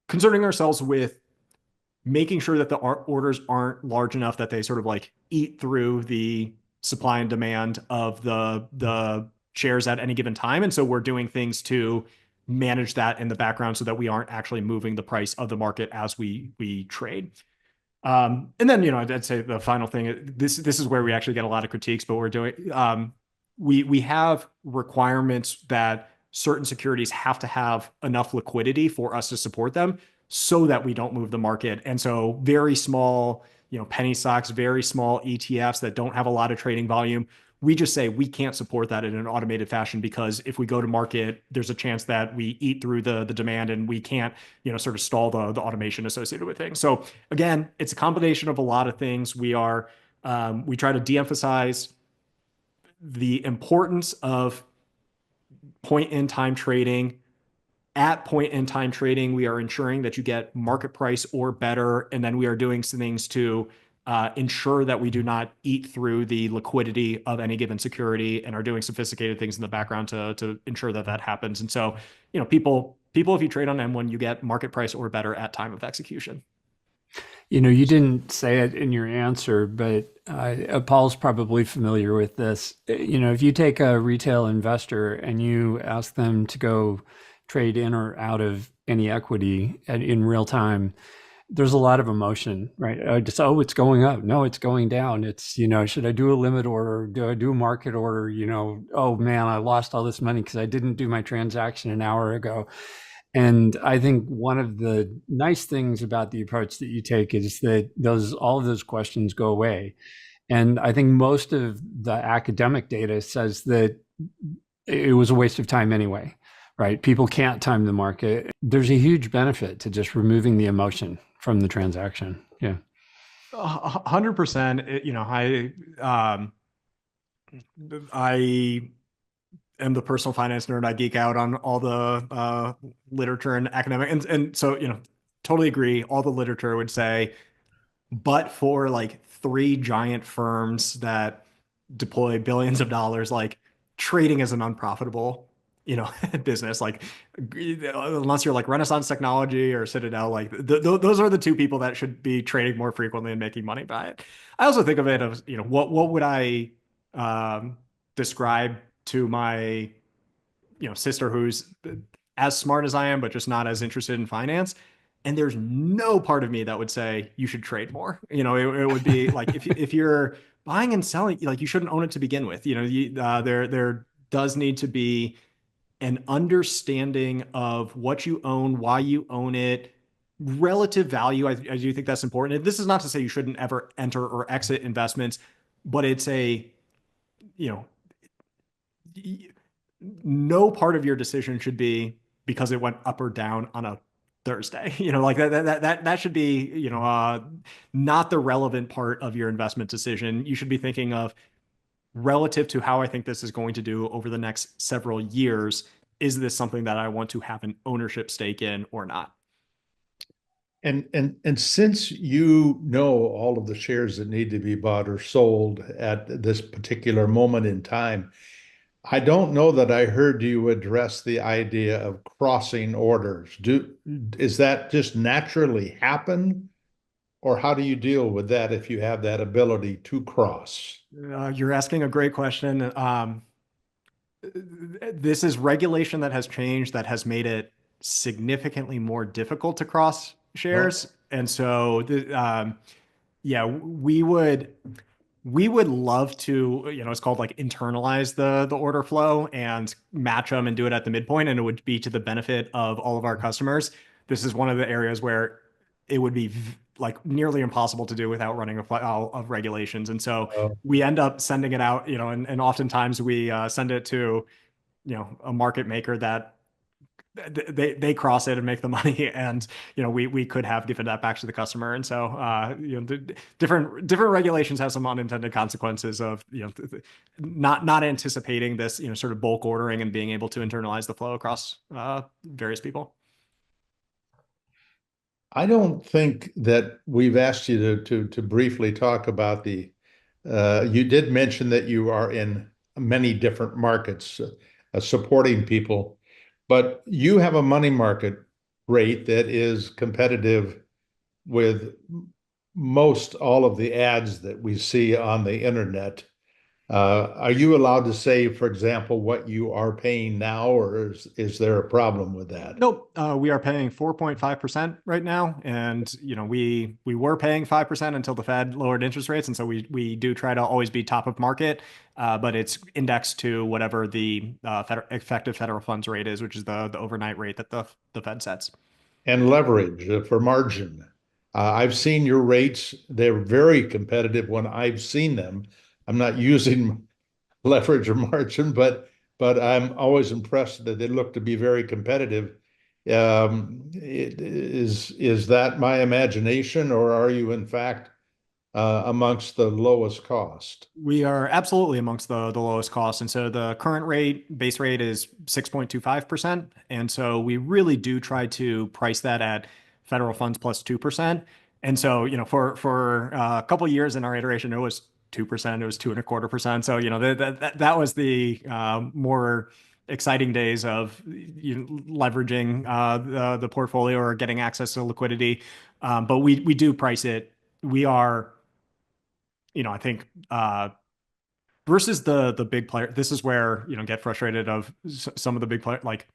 concerning ourselves with making sure that the orders aren't large enough that they sort of like eat through the supply and demand of the shares at any given time. And so we're doing things to manage that in the background so that we aren't actually moving the price of the market as we trade. And then, I'd say the final thing, this is where we actually get a lot of critiques, but we're doing, we have requirements that certain securities have to have enough liquidity for us to support them so that we don't move the market. And so very small, penny stocks, very small ETFs that don't have a lot of trading volume, we just say we can't support that in an automated fashion because if we go to market, there's a chance that we eat through the demand and we can't, sort of stall the automation associated with things. So again, it's a combination of a lot of things. We try to de-emphasize the importance of point in time trading. At point in time trading, we are ensuring that you get market price or better, and then we are doing some things to ensure that we do not eat through the liquidity of any given security, and are doing sophisticated things in the background to ensure that that happens. And so, people, if you trade on M1, you get market price or better at time of execution. You didn't say it in your answer, but Paul's probably familiar with this. If you take a retail investor and you ask them to go trade in or out of any equity in real time, there's a lot of emotion, right? It's going up. No, it's going down. It's, should I do a limit order? Do I do a market order? Oh man, I lost all this money because I didn't do my transaction an hour ago. And I think one of the nice things about the approach that you take is that all of those questions go away. And I think most of the academic data says that it was a waste of time anyway, right? People can't time the market. There's a huge benefit to just removing the emotion from the transaction. Yeah. 100%. I am the personal finance nerd. I geek out on all the literature and academic, and so totally agree. All the literature would say, but for like three giant firms that deploy billions of dollars, like trading is an unprofitable business. Like unless you're like Renaissance Technology or Citadel, like those are the two people that should be trading more frequently and making money by it. I also think of it as what would I describe to my sister who's as smart as I am, but just not as interested in finance. And there's no part of me that would say you should trade more. It would be like if you're buying and selling, like you shouldn't own it to begin with. There does need to be an understanding of what you own, why you own it, relative value. I do think that's important. This is not to say you shouldn't ever enter or exit investments, but it's you know, no part of your decision should be because it went up or down on a Thursday. Like that should be, not the relevant part of your investment decision. You should be thinking of relative to how I think this is going to do over the next several years. Is this something that I want to have an ownership stake in or not? And since you know all of the shares that need to be bought or sold at this particular moment in time, I don't know that I heard you address the idea of crossing orders. Is that just naturally happen, or how do you deal with that if you have that ability to cross? You're asking a great question. This is regulation that has changed that has made it significantly more difficult to cross shares. Oh, And so, yeah, we would love to, it's called like internalize the order flow and match them and do it at the midpoint, and it would be to the benefit of all of our customers. This is one of the areas where it would be like nearly impossible to do without running afoul of regulations. And so oh. we end up sending it out, and oftentimes we send it to, a market maker that they cross it and make the money, and we could have given that back to the customer. And so different regulations have some unintended consequences of not anticipating this sort of bulk ordering and being able to internalize the flow across various people. I don't think that we've asked you to briefly talk about you did mention that you are in many different markets supporting people, but you have a money market rate that is competitive with most all of the ads that we see on the internet. Are you allowed to say, for example, what you are paying now, or is there a problem with that? Nope. We are paying 4.5% right now. And, we were paying 5% until the Fed lowered interest rates. And so we do try to always be top of market, but it's indexed to whatever the effective federal funds rate is, which is the overnight rate that the Fed sets. And leverage for margin. I've seen your rates. They're very competitive when I've seen them. I'm not using leverage or margin, but I'm always impressed that they look to be very competitive. Is that my imagination, or are you in fact amongst the lowest cost? We are absolutely amongst the lowest cost. And so the current base rate is 6.25%. And so we really do try to price that at federal funds plus 2%. And so, for a couple of years in our iteration, it was 2%, it was 2.25%. So, that was the more exciting days of leveraging the portfolio or getting access to liquidity. But we do price it. We are, I think versus the big player, this is where get frustrated of some of the big players like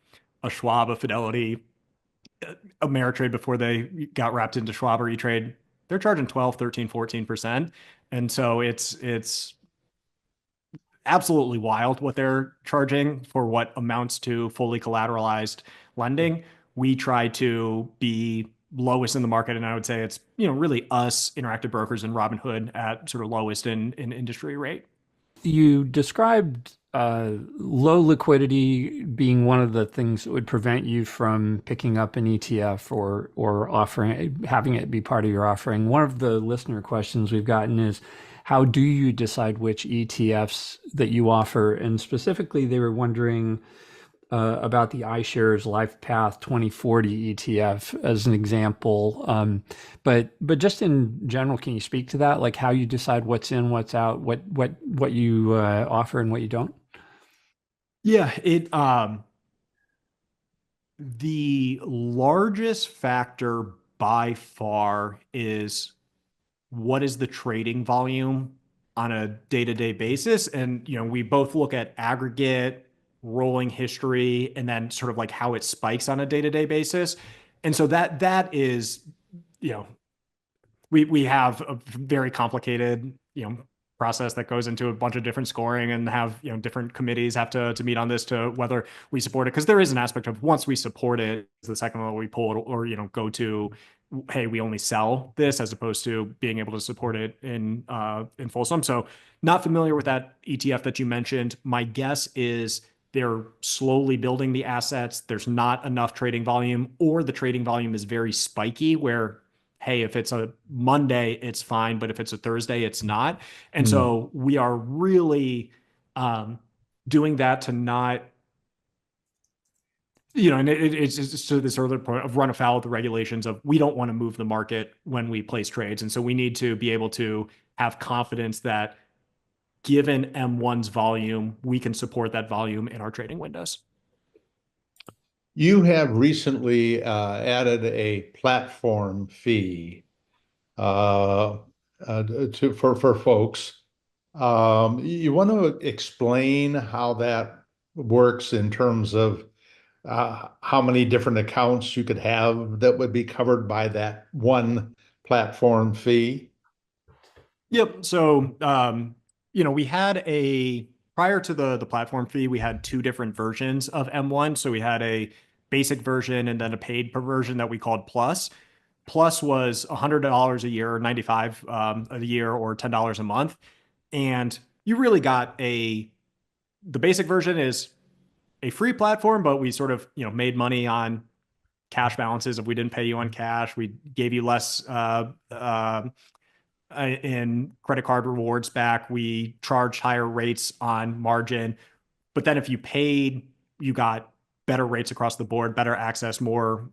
a Schwab, a Fidelity, a Ameritrade before they got wrapped into Schwab or E-Trade. They're charging 12, 13, 14%. And so it's absolutely wild what they're charging for what amounts to fully collateralized lending. We try to be lowest in the market, and I would say it's really us, Interactive Brokers, and Robinhood at sort of lowest in industry rate. You described low liquidity being one of the things that would prevent you from picking up an ETF or offering having it be part of your offering. One of the listener questions we've gotten is, how do you decide which ETFs that you offer? And specifically, they were wondering about the iShares LifePath 2040 ETF as an example. But just in general, can you speak to that? Like how you decide what's in, what's out, what you offer and what you don't? Yeah, the largest factor by far is what is the trading volume on a day-to-day basis. And we both look at aggregate, rolling history, and then sort of like how it spikes on a day-to-day basis. And so that is, you know, we have a very complicated, process that goes into a bunch of different scoring, and have, different committees have to meet on this to whether we support it. Because there is an aspect of, once we support it, the second one we pull it, or, go to, hey, we only sell this, as opposed to being able to support it in full sum. So not familiar with that ETF that you mentioned. My guess is they're slowly building the assets. There's not enough trading volume, or the trading volume is very spiky where, hey, if it's a Monday, it's fine, but if it's a Thursday, it's not. And so we are really doing that to not, and it's to this earlier point of run afoul of the regulations of, we don't want to move the market when we place trades. And so we need to be able to have confidence that, given M1's volume, we can support that volume in our trading windows. You have recently added a platform fee for folks. You want to explain how that works in terms of how many different accounts you could have that would be covered by that one platform fee? Yep. So, we had prior to the platform fee, we had two different versions of M1. So we had a basic version and then a paid version that we called Plus. Plus was $100 a year, 95 a year, or $10 a month. And you really got the basic version is a free platform, but we sort of, made money on cash balances. If we didn't pay you on cash, we gave you less in credit card rewards back. We charged higher rates on margin. But then if you paid, you got better rates across the board, better access, more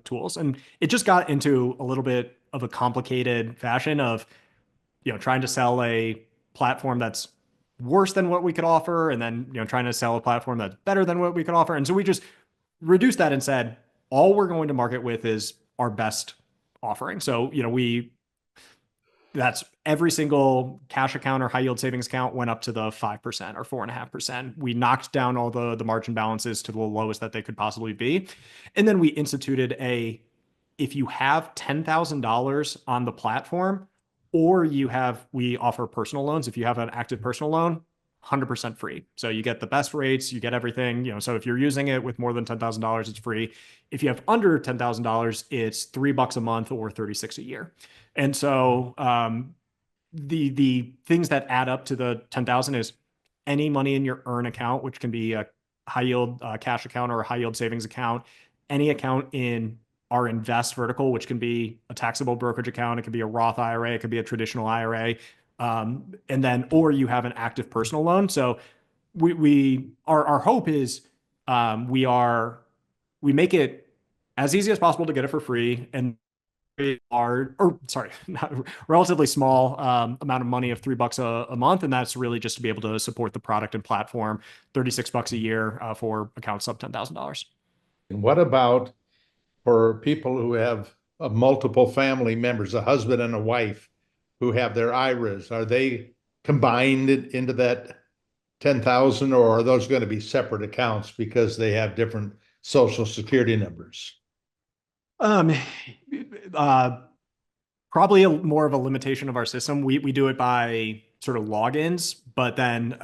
tools. And it just got into a little bit of a complicated fashion of, trying to sell a platform that's worse than what we could offer, and then, trying to sell a platform that's better than what we could offer. And so we just reduced that and said, all we're going to market with is our best offering. So, that's every single cash account or high yield savings account went up to the 5% or 4.5%. We knocked down all the margin balances to the lowest that they could possibly be. And then we instituted if you have $10,000 on the platform, or we offer personal loans. If you have an active personal loan, 100% free. So you get the best rates, you get everything, so if you're using it with more than $10,000, it's free. If you have under $10,000, it's $3 a month or 36 a year. And so the things that add up to the 10,000 is any money in your earn account, which can be a high yield cash account or a high yield savings account, any account in our invest vertical, which can be a taxable brokerage account, it could be a Roth IRA, it could be a traditional IRA, or you have an active personal loan. So our hope is we make it as easy as possible to get it for free, and relatively small amount of money of $3 a month. And that's really just to be able to support the product and platform, $36 a year for accounts sub $10,000. And what about for people who have multiple family members, a husband and a wife who have their IRAs? Are they combined into that 10,000, or are those going to be separate accounts because they have different social security numbers? Probably more of a limitation of our system. We do it by sort of logins, but then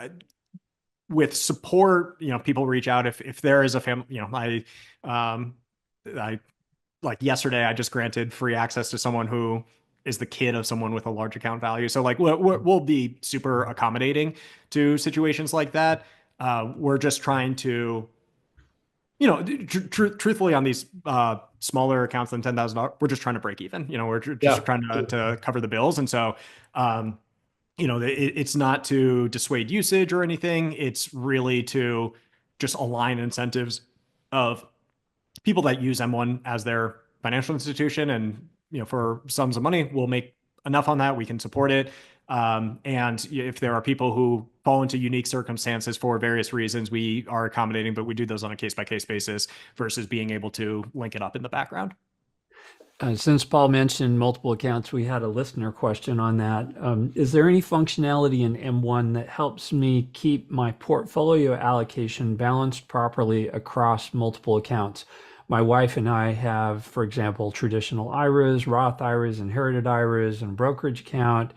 with support, people reach out if there is a family. I like yesterday, I just granted free access to someone who is the kid of someone with a large account value. So like we'll be super accommodating to situations like that. We're just trying to, truthfully, on these smaller accounts than $10,000, we're just trying to break even. We're just trying to cover the bills. And so, it's not to dissuade usage or anything. It's really to just align incentives of people that use M1 as their financial institution. And, for sums of money, we'll make enough on that. We can support it. And if there are people who fall into unique circumstances for various reasons, we are accommodating, but we do those on a case-by-case basis versus being able to link it up in the background. Since Paul mentioned multiple accounts, we had a listener question on that. Is there any functionality in M1 that helps me keep my portfolio allocation balanced properly across multiple accounts? My wife and I have, for example, traditional IRAs, Roth IRAs, inherited IRAs, and brokerage account,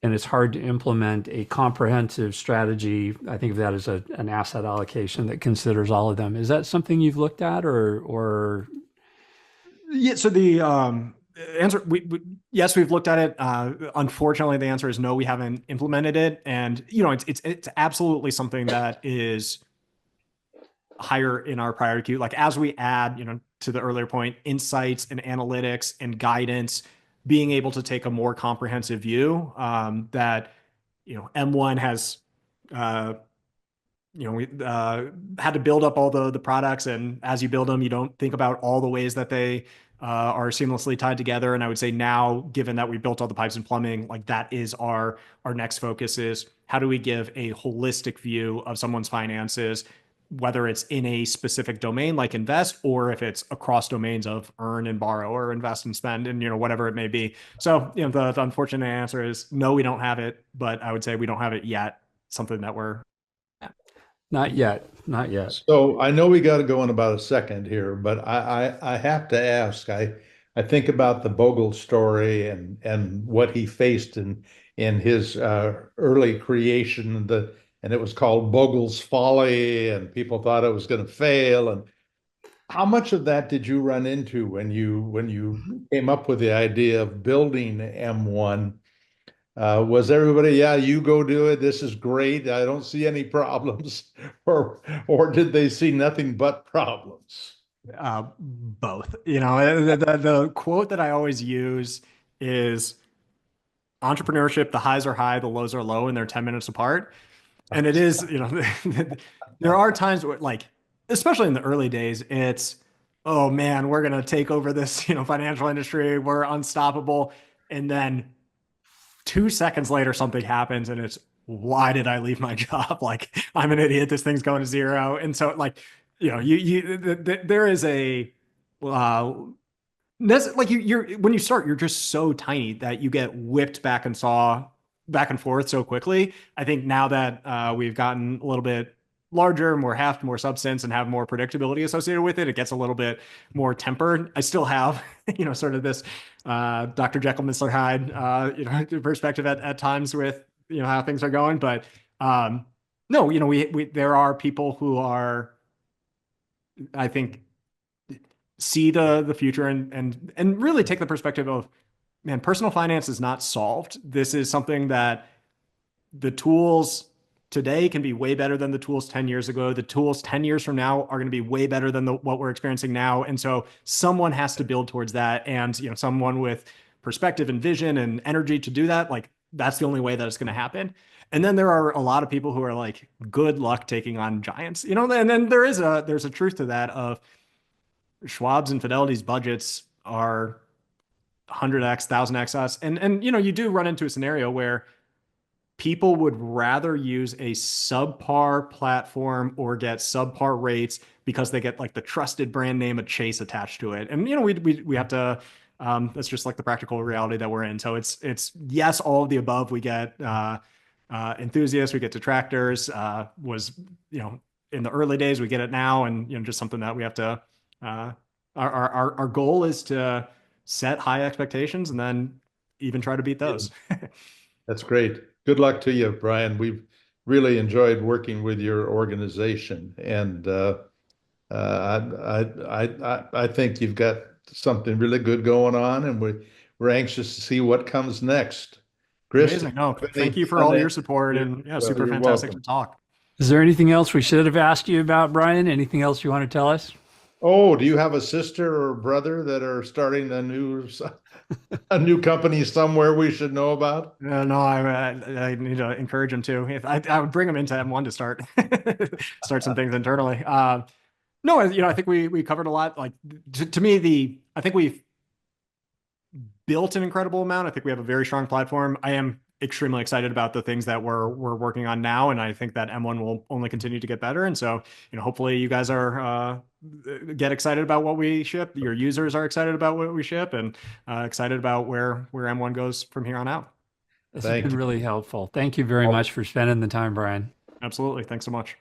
and it's hard to implement a comprehensive strategy. I think of that as an asset allocation that considers all of them. Is that something you've looked at, or? Yeah. So the answer, yes, we've looked at it. Unfortunately, the answer is no, we haven't implemented it. And it's absolutely something that is higher in our priority queue. Like as we add, to the earlier point, insights and analytics and guidance, being able to take a more comprehensive view that, M1 has, we had to build up all the products, and as you build them, you don't think about all the ways that they are seamlessly tied together. And I would say now, given that we built all the pipes and plumbing, like that is our next focus is how do we give a holistic view of someone's finances, whether it's in a specific domain like invest, or if it's across domains of earn and borrow or invest and spend and, whatever it may be. So, the unfortunate answer is no, we don't have it, but I would say we don't have it yet. Something that we're Not yet. So I know we got to go in about a second here, but I have to ask. I think about the Bogle story and what he faced in his early creation, and it was called Bogle's Folly, and people thought it was going to fail. And how much of that did you run into when you came up with the idea of building M1? Was everybody, yeah, you go do it, this is great, I don't see any problems, or did they see nothing but problems? Both. The quote that I always use is entrepreneurship, the highs are high, the lows are low, and they're 10 minutes apart. And it is, there are times where, like, especially in the early days, it's, oh man, we're going to take over this, financial industry. We're unstoppable. And then 2 seconds later, something happens and it's, why did I leave my job? Like, I'm an idiot. This thing's going to zero. And so like, there is a, uh, like you're when you start, you're just so tiny that you get whipped back and forth so quickly. I think now that we've gotten a little bit larger, more heft, more substance, and have more predictability associated with it, it gets a little bit more tempered. I still have, sort of this Dr. Jekyll, Mr. Hyde, perspective at times with how things are going. But no, we there are people who are, I think, see the future and really take the perspective of, man, personal finance is not solved. This is something that the tools today can be way better than the tools 10 years ago. The tools 10 years from now are going to be way better than what we're experiencing now. And so someone has to build towards that. And, someone with perspective and vision and energy to do that, like that's the only way that it's going to happen. And then there are a lot of people who are like, good luck taking on giants, and then there's a truth to that of Schwab's and Fidelity's budgets are 100x, 1000x us. And you do run into a scenario where people would rather use a subpar platform or get subpar rates because they get like the trusted brand name of Chase attached to it. And we have to, that's just like the practical reality that we're in. So it's yes, all of the above. We get enthusiasts, we get detractors. Was in the early days, we get it now, and just something that we have to. Our goal is to set high expectations and then even try to beat those. That's great. Good luck to you, Brian. We've really enjoyed working with your organization, and I think you've got something really good going on, and we're anxious to see what comes next. Chris, Amazing. No, thank you for all your support, and yeah, super you're fantastic welcome. to talk. Is there anything else we should have asked you about, Brian? Anything else you want to tell us? Oh, do you have a sister or brother that are starting a new company somewhere we should know about? No, I need to encourage him to. If I would bring him into M1 to start some things internally. No, I think we covered a lot. Like to me, I think we've built an incredible amount. I think we have a very strong platform. I am extremely excited about the things that we're working on now, and I think that M1 will only continue to get better. And so, hopefully, you guys are get excited about what we ship. Your users are excited about what we ship, and excited about where M1 goes from here on out. This has Thank been you. really helpful. Thank you very much for spending the time, Brian. Absolutely. Thanks so much.